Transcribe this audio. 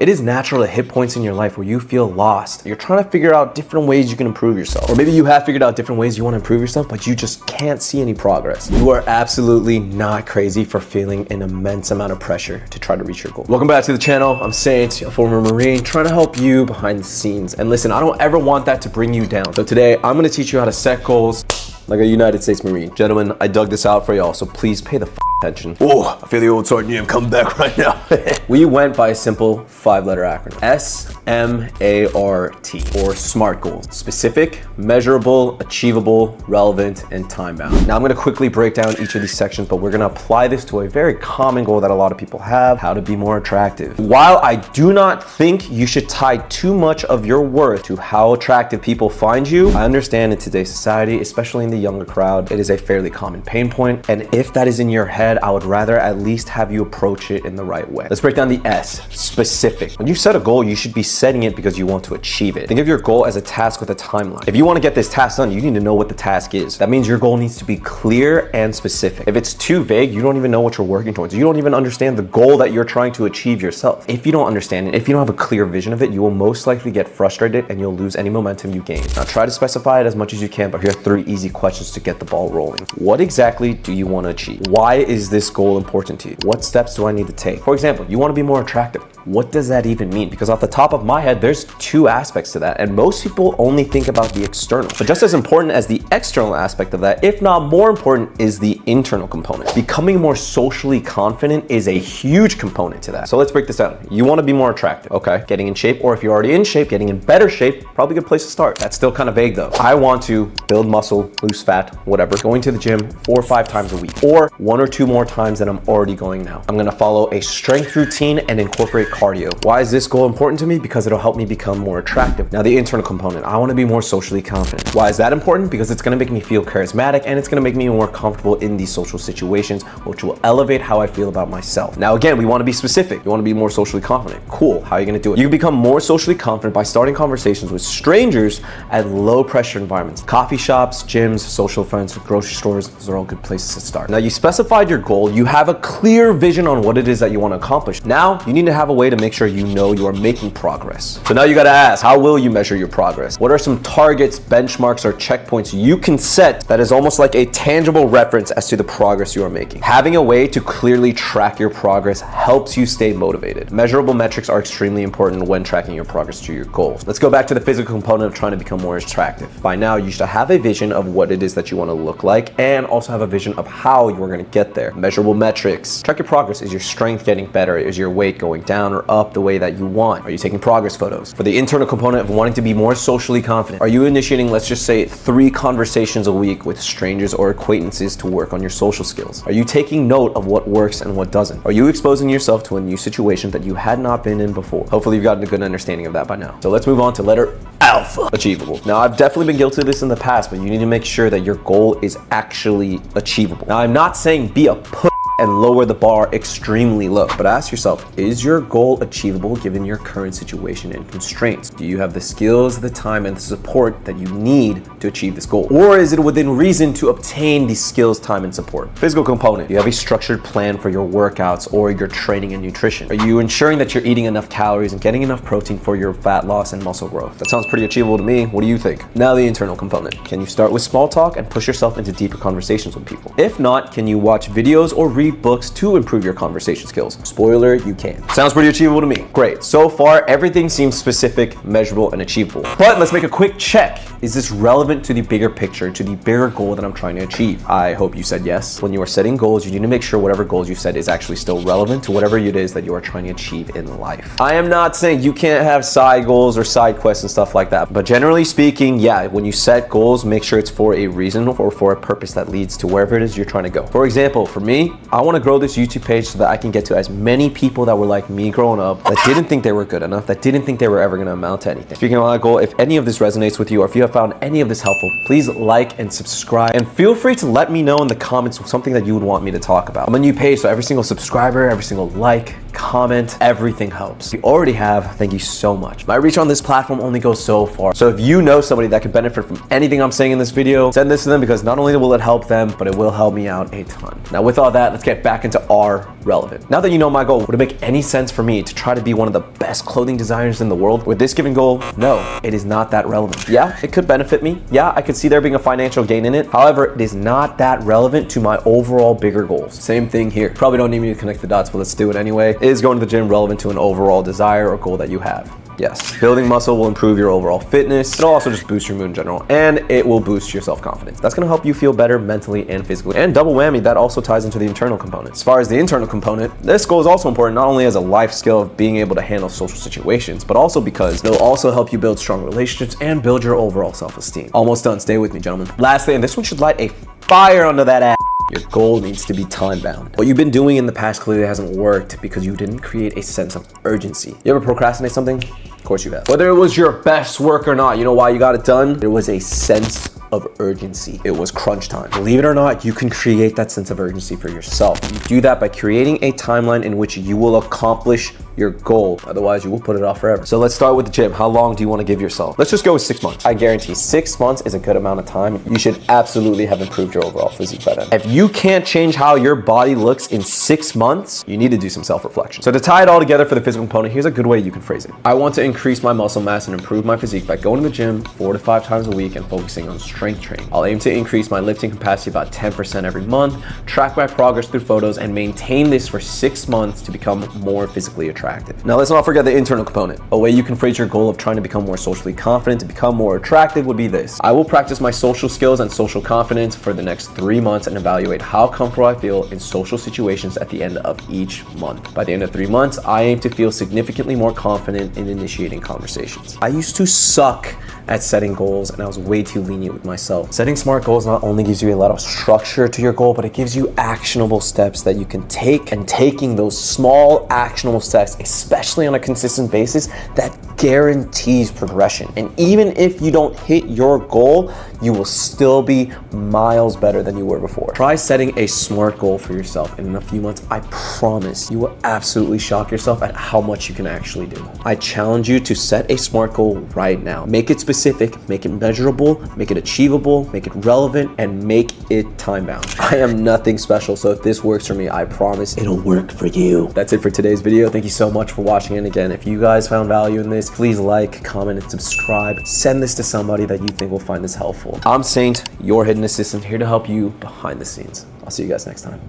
It is natural to hit points in your life where you feel lost. You're trying to figure out different ways you can improve yourself. Or maybe you have figured out different ways you want to improve yourself, but you just can't see any progress. You are absolutely not crazy for feeling an immense amount of pressure to try to reach your goal. Welcome back to the channel. I'm Saint, a former Marine, trying to help you behind the scenes. And listen, I don't ever want that to bring you down. So today, I'm gonna teach you how to set goals like a United States Marine. Gentlemen, I dug this out for y'all, so please pay the attention. Oh, I feel the old Sergeant Name coming back right now. We went by a simple 5-letter acronym. SMART, or SMART goals. Specific, measurable, achievable, relevant, and time-bound. Now I'm gonna quickly break down each of these sections, but we're gonna apply this to a very common goal that a lot of people have, how to be more attractive. While I do not think you should tie too much of your worth to how attractive people find you, I understand in today's society, especially in the younger crowd, it is a fairly common pain point. And if that is in your head, I would rather at least have you approach it in the right way. Let's break down the S, specific. When you set a goal, you should be setting it because you want to achieve it. Think of your goal as a task with a timeline. If you want to get this task done, you need to know what the task is. That means your goal needs to be clear and specific. If it's too vague, you don't even know what you're working towards. You don't even understand the goal that you're trying to achieve yourself. If you don't understand it, if you don't have a clear vision of it, you will most likely get frustrated and you'll lose any momentum you gain. Now try to specify it as much as you can, but here are 3 easy questions to get the ball rolling. What exactly do you want to achieve? Why is this goal important to you? What steps do I need to take? For example, you want to be more attractive. What does that even mean? Because off the top of my head, there's 2 aspects to that, and most people only think about the external. But just as important as the external aspect of that, if not more important, is the internal component. Becoming more socially confident is a huge component to that. So let's break this down. You want to be more attractive, okay? Getting in shape, or if you're already in shape, getting in better shape, probably a good place to start. That's still kind of vague though. I want to build muscle, lose fat, whatever. Going to the gym 4 or 5 times a week, or 1 or 2 more times than I'm already going now. I'm gonna follow a strength routine and incorporate cardio. Why is this goal important to me? Because it'll help me become more attractive. Now the internal component, I wanna be more socially confident. Why is that important? Because it's gonna make me feel charismatic and it's gonna make me more comfortable in these social situations, which will elevate how I feel about myself. Now again, we wanna be specific. You wanna be more socially confident. Cool, how are you gonna do it? You can become more socially confident by starting conversations with strangers at low pressure environments. Coffee shops, gyms, social friends, grocery stores, those are all good places to start. Now you specified your goal, you have a clear vision on what it is that you wanna accomplish. Now you need to have a way to make sure you know you are making progress. So now you gotta ask, how will you measure your progress? What are some targets, benchmarks, or checkpoints you can set that is almost like a tangible reference as to the progress you are making? Having a way to clearly track your progress helps you stay motivated. Measurable metrics are extremely important when tracking your progress to your goals. Let's go back to the physical component of trying to become more attractive. By now, you should have a vision of what it is that you want to look like and also have a vision of how you are going to get there. Measurable metrics. Track your progress. Is your strength getting better? Is your weight going down or up the way that you want? Are you taking progress photos? For the internal component of wanting to be more socially confident, are you initiating, let's just say, 3 conversations a week with strangers or acquaintances to work on your social skills? Are you taking note of what works and what doesn't? Are you exposing yourself to a new situation that you had not been in before? Hopefully you've gotten a good understanding of that by now. So let's move on to letter Alpha, achievable. Now I've definitely been guilty of this in the past, but you need to make sure that your goal is actually achievable. Now I'm not saying be a and lower the bar extremely low. But ask yourself, is your goal achievable given your current situation and constraints? Do you have the skills, the time, and the support that you need to achieve this goal? Or is it within reason to obtain these skills, time, and support? Physical component, do you have a structured plan for your workouts or your training and nutrition? Are you ensuring that you're eating enough calories and getting enough protein for your fat loss and muscle growth? That sounds pretty achievable to me. What do you think? Now the internal component. Can you start with small talk and push yourself into deeper conversations with people? If not, can you watch videos or read books to improve your conversation skills? Spoiler, you can. Sounds pretty achievable to me. Great. So far, everything seems specific, measurable, and achievable. But let's make a quick check. Is this relevant to the bigger picture, to the bigger goal that I'm trying to achieve? I hope you said yes. When you are setting goals, you need to make sure whatever goals you set is actually still relevant to whatever it is that you are trying to achieve in life. I am not saying you can't have side goals or side quests and stuff like that, but generally speaking, yeah, when you set goals, make sure it's for a reason or for a purpose that leads to wherever it is you're trying to go. For example, for me, I want to grow this YouTube page so that I can get to as many people that were like me growing up, that didn't think they were good enough, that didn't think they were ever going to amount to anything. Speaking of that goal, if any of this resonates with you, or if you have found any of this helpful, please like and subscribe, and feel free to let me know in the comments something that you would want me to talk about. I'm a new page, so every single subscriber, every single like, comment, everything helps. If you already have, thank you so much. My reach on this platform only goes so far. So if you know somebody that could benefit from anything I'm saying in this video, send this to them, because not only will it help them, but it will help me out a ton. Now with all that, let's let's get back into our relevant. Now that you know my goal, would it make any sense for me to try to be one of the best clothing designers in the world with this given goal? No, it is not that relevant. Yeah, it could benefit me. Yeah, I could see there being a financial gain in it. However, it is not that relevant to my overall bigger goals. Same thing here. Probably don't need me to connect the dots, but let's do it anyway. Is going to the gym relevant to an overall desire or goal that you have? Yes. Building muscle will improve your overall fitness. It'll also just boost your mood in general, and it will boost your self-confidence. That's gonna help you feel better mentally and physically. And double whammy, that also ties into the internal component. As far as the internal component, this goal is also important not only as a life skill of being able to handle social situations, but also because it'll also help you build strong relationships and build your overall self-esteem. Almost done. Stay with me, gentlemen. Lastly, and this one should light a fire under that ass. Your goal needs to be time bound. What you've been doing in the past clearly hasn't worked because you didn't create a sense of urgency. You ever procrastinate something? Of course you have. Whether it was your best work or not, you know why you got it done? There was a sense of urgency. It was crunch time. Believe it or not, you can create that sense of urgency for yourself. You do that by creating a timeline in which you will accomplish your goal. Otherwise, you will put it off forever. So let's start with the gym. How long do you want to give yourself? Let's just go with 6 months. I guarantee 6 months is a good amount of time. You should absolutely have improved your overall physique by then. If you can't change how your body looks in 6 months, you need to do some self-reflection. So to tie it all together for the physical component, here's a good way you can phrase it. I want to increase my muscle mass and improve my physique by going to the gym 4 to 5 times a week and focusing on strength training. I'll aim to increase my lifting capacity about 10% every month, track my progress through photos, and maintain this for 6 months to become more physically attractive. Now let's not forget the internal component. A way you can phrase your goal of trying to become more socially confident, to become more attractive would be this. I will practice my social skills and social confidence for the next 3 months and evaluate how comfortable I feel in social situations at the end of each month. By the end of 3 months, I aim to feel significantly more confident in initiating conversations. I used to suck at setting goals and I was way too lenient with myself. Setting smart goals not only gives you a lot of structure to your goal, but it gives you actionable steps that you can take, and taking those small actionable steps, especially on a consistent basis, that guarantees progression. And even if you don't hit your goal, you will still be miles better than you were before. Try setting a smart goal for yourself, and in a few months, I promise you will absolutely shock yourself at how much you can actually do. I challenge you to set a smart goal right now. Make it specific, make it measurable, make it achievable, make it relevant, and make it time bound. I am nothing special, so if this works for me, I promise it'll work for you. That's it for today's video. Thank you so much for watching, and again, if you guys found value in this, please like, comment, and subscribe. Send this to somebody that you think will find this helpful. I'm Saint, your hidden assistant, here to help you behind the scenes. I'll see you guys next time.